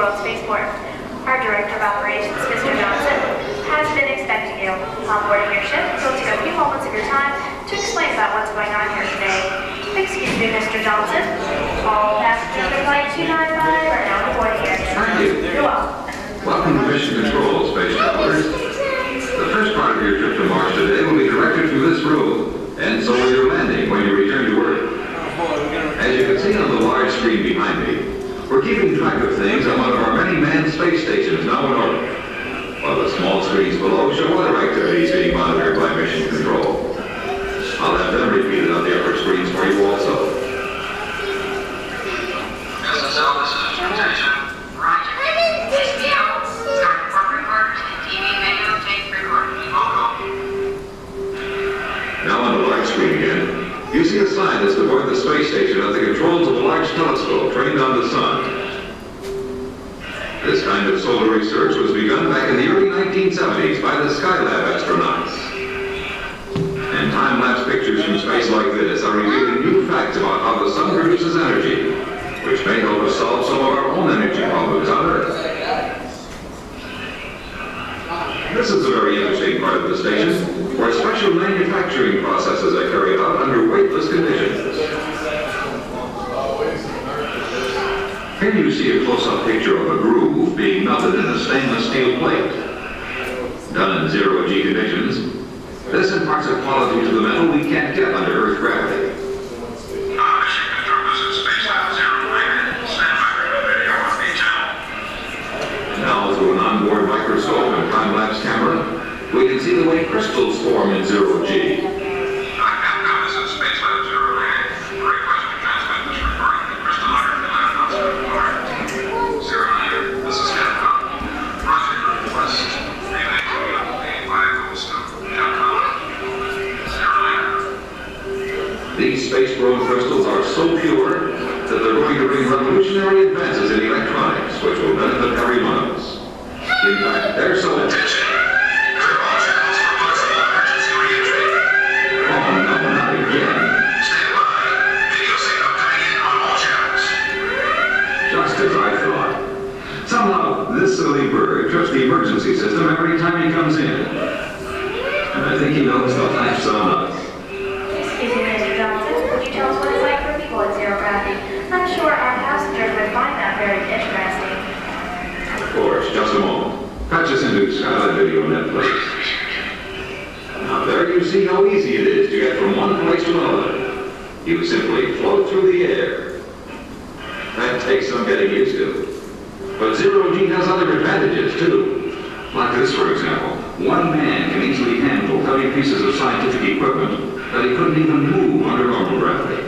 World Spaceport. Our Director of Operations, Mr. Johnson, has been expecting you. On boarding your ship, he'll take a few moments of your time to explain about what's going on here today. Excuse me, Mr. Johnson. All passengers of Flight 295 are now boarding your ship. Thank you. You're welcome. Welcome to Mission Control, Space Travelers. The first part of your trip to Mars today will be directed through this room, and so will your landing when you return to Earth. As you can see on the large screen behind me, we're keeping track of things on one of our many manned space stations now in orbit, while the small screens below show other activities being monitored by Mission Control. I'll have them repeated on the upper screens for you also. SSL, this is instrumentation. Roger. SPO, start report recorders and TV video tape recorders. Now on the large screen again, you see a sign that's aboard the space station at the controls of a large telescope trained on the sun. This kind of solar research was begun back in the early 1970s by the Skylab astronauts. And time-lapse pictures from space like this are revealing new facts about how the sun produces energy, which may help us solve some of our own energy problems on Earth. This is a very interesting part of the station, where special manufacturing processes are carried out under weightless conditions. Here you see a close-up picture of a groove being melted in a stainless steel plate. Done in zero-G conditions, this imparts a quality to the metal we can't get under Earth gravity. Mission Control, this is Space Lab 09. Stand by for the video on the channel. Now, through an onboard microscope and time-lapse camera, we can see the way crystals form in zero-G. This is Space Lab 09. Request to transmit this recording to crystalline lab outside of 09. This is Capcom. Roger, request. Relay to viacostone.com. 09. These space-grown crystals are so pure that they're going to bring revolutionary advances in electronics, which will benefit every one of us. In fact, they're so... Attention. Clear all channels for possible emergency re-entry. Oh, no, not again. Stand by. Video signal coming in on all channels. Just as I thought. Somehow, this silly bird trips the emergency system every time he comes in. And I think he knows the laughs on us. Excuse me, Mr. Johnson. Would you tell us what it's like for people at zero gravity? I'm sure our passengers would find that very interesting. Of course, just a moment. Patch us into Skylab Video Net, please. Now there you see how easy it is to get from one place to another. You simply float through the air. That takes some getting used to. But zero-G has other advantages too. Like this, for example. One man can easily handle heavy pieces of scientific equipment that he couldn't even move under normal gravity.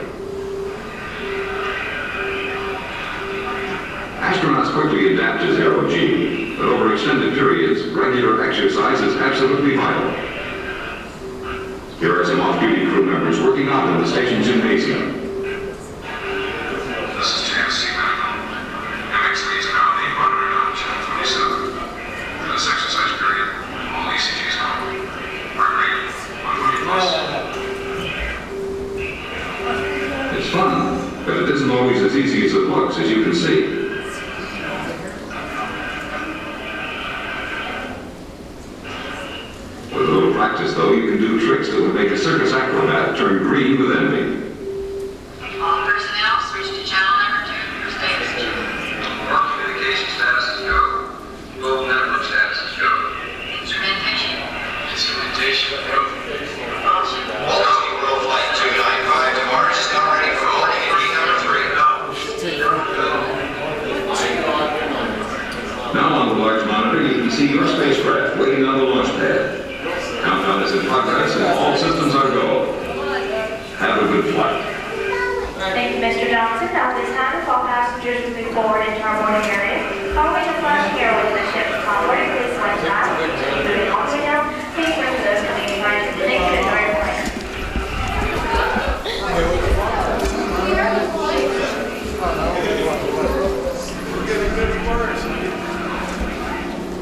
Astronauts quickly adapt to zero-G, but over extended periods, regular exercise is absolutely vital. Here are some off-duty crew members working out in the station gymnasium. This is JFC Medical. MX leads now being monitored on channel 27. For this exercise period, all ECGs on. Heart rate, 140 plus. It's fun, but it isn't always as easy as it looks, as you can see. With a little practice, though, you can do tricks that would make a circus acrobat turn green with envy. All personnel, switch to channel number 2 for status check. Work communication status is go. Global network status is go. Instrumentation. Instrumentation, go. Welcome, World Flight 295 to Mars is now ready for landing at gate number 3. Now on the large monitor, you can see your spacecraft waiting on the launch pad. Countdown is in progress and all systems are go. Have a good flight. Thank you, Mr. Johnson. Now, this time, if all passengers will move forward into our boarding area, following the flashing arrow of the ship, onboard, please select pass. Moving all the way down, please wait for those coming behind you. Thank you, and enjoy your flight.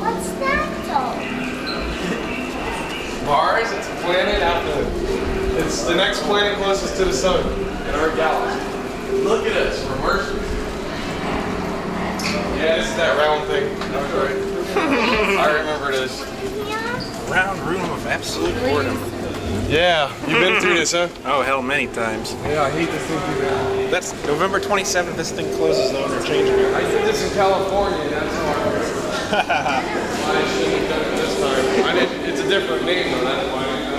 What's that though? Mars, it's a planet out the... It's the next planet closest to the sun in our galaxy. Look at us, we're Martians. Yeah. I remember it is. Round room of absolute boredom. Yeah, you've been through this, huh? Oh, hell, many times. Yeah, I hate this thing through that. That's November 27th. This thing closes though, and they're changing it. I did this in California, and that's how I shouldn't have done it this time. I didn't, it's a different name, though. That's why I didn't know.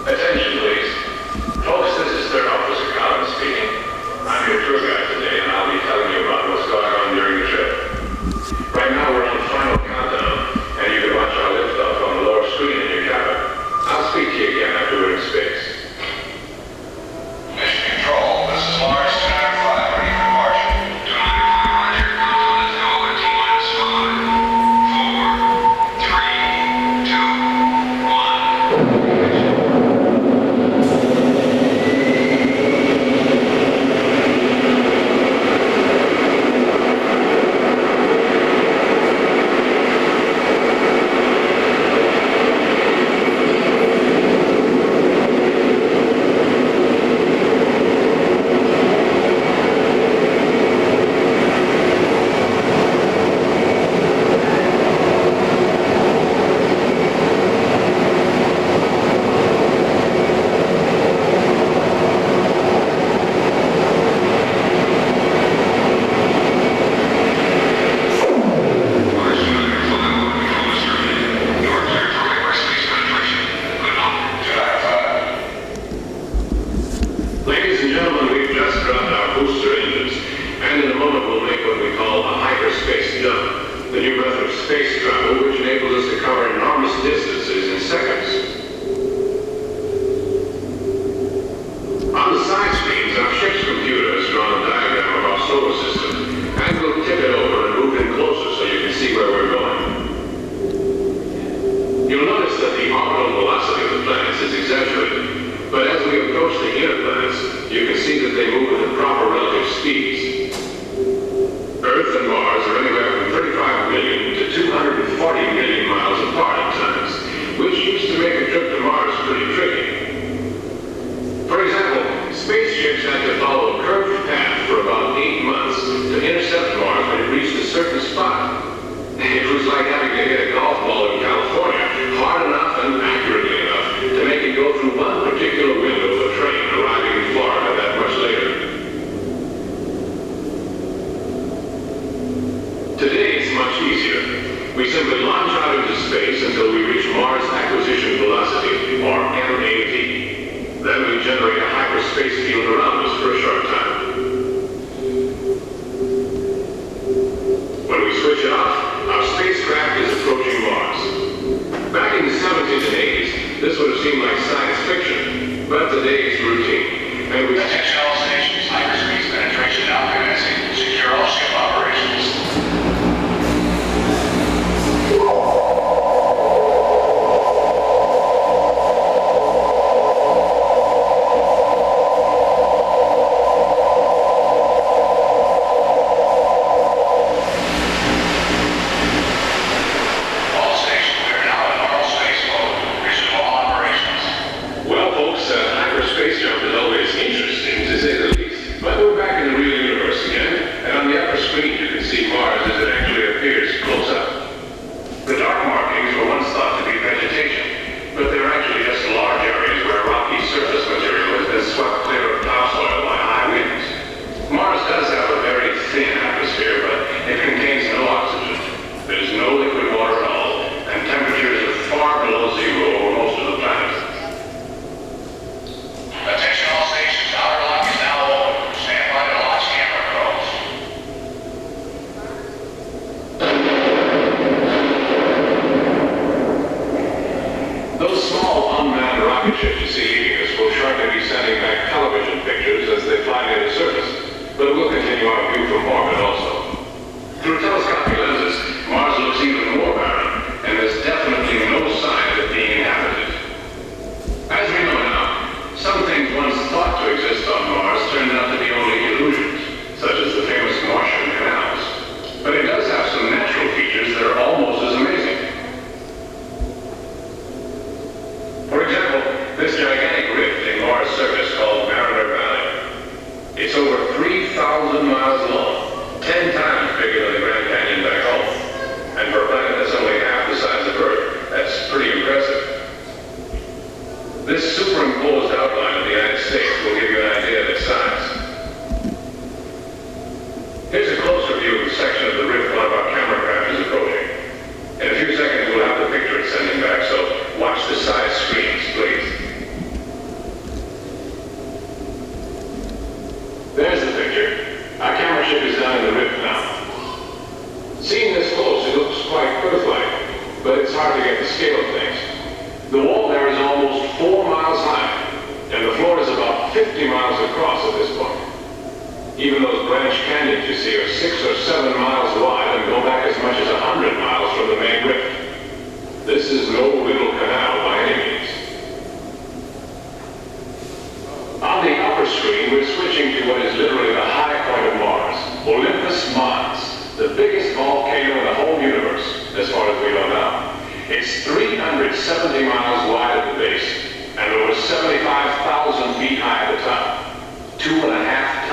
Attention, please. Folks, this is Third Officer Collins speaking. I'm your tour guide today, and I'll be telling you about what's going on during the trip. Right now, we're on the final countdown, and you can watch our liftoff on the lower screen in your cabin. I'll speak to you again after we're in space. Mission Control, this is Mars 295, ready for departure. 295, Roger. Countdown is go at T-minus 5, 4, 3, 2, 1. Ladies and gentlemen, we've just dropped our booster engines, and in a moment we'll make what we call a hyperspace jump, the new method of space travel which enables us to cover enormous distances in seconds. On the side screens, our ship's computer has drawn a diagram of our solar system, and we'll tip it over and move in closer so you can see where we're going. You'll notice that the orbital velocity of the planets is exaggerated. But as we approach the inner planets, you can see that they move at the proper relative speeds. Earth and Mars are anywhere from 35 million to 240 million miles apart at times, which used to make a trip to Mars pretty tricky. For example, spaceships had to follow a curved path for about 8 months to intercept Mars when it reached a certain spot. It was like having to hit a golf ball in California hard enough and accurately enough to make it go through one particular window of a train arriving in Florida that much later. Today it's much easier. We simply launch out into space until we reach Mars Acquisition Velocity, or MAV. Then we generate a hyperspace field around us for a short time. When we switch it off, our spacecraft is approaching Mars. Back in the 70s and 80s, this would have seemed like science fiction, but today it's routine. And we Attention all stations, hyperspace penetration now commencing. Secure all ship operations. All stations, we are now in normal space mode. Resume all operations. Well, folks, hyperspace jump Those small unmanned rocket ships you see leaving us will shortly be sending back television pictures as they fly near the surface, but we'll continue our view from orbit also. Through telescopic lenses, Mars looks even more barren, and there's definitely no sign of it being inhabited. As we know now, some things once thought to exist on Mars turned out to be only illusions, such as the famous Martian canals. But it does have some natural features that are almost as amazing. For example, this gigantic rift in Mars' surface called Mariner Valley. It's over 3,000 miles long, 10 times bigger than the Grand Canyon back home. And for a planet that's only half the size of Earth, that's pretty impressive. This superimposed outline of the United States will give you an idea of its size. Here's a closer view of the section of the rift one of our camera craft is approaching. In a few seconds, we'll have the picture it's sending back, so watch the side screens, please. There's the picture. Our camera ship is down in the rift now. Seen this close, it looks quite Earth-like, but it's hard to get the scale of things. The wall there is almost 4 miles high, and the floor is about 50 miles across at this point. Even those branch canyons you see are 6 or 7 miles wide and go back as much as 100 miles from the main rift. This is no little canal by any means. On the upper screen, we're switching to what is literally the high point of Mars, Olympus Mons, the biggest volcano in the whole universe, as far as we know now. It's 370 miles wide at the base and over 75,000 feet high at the top. 2.5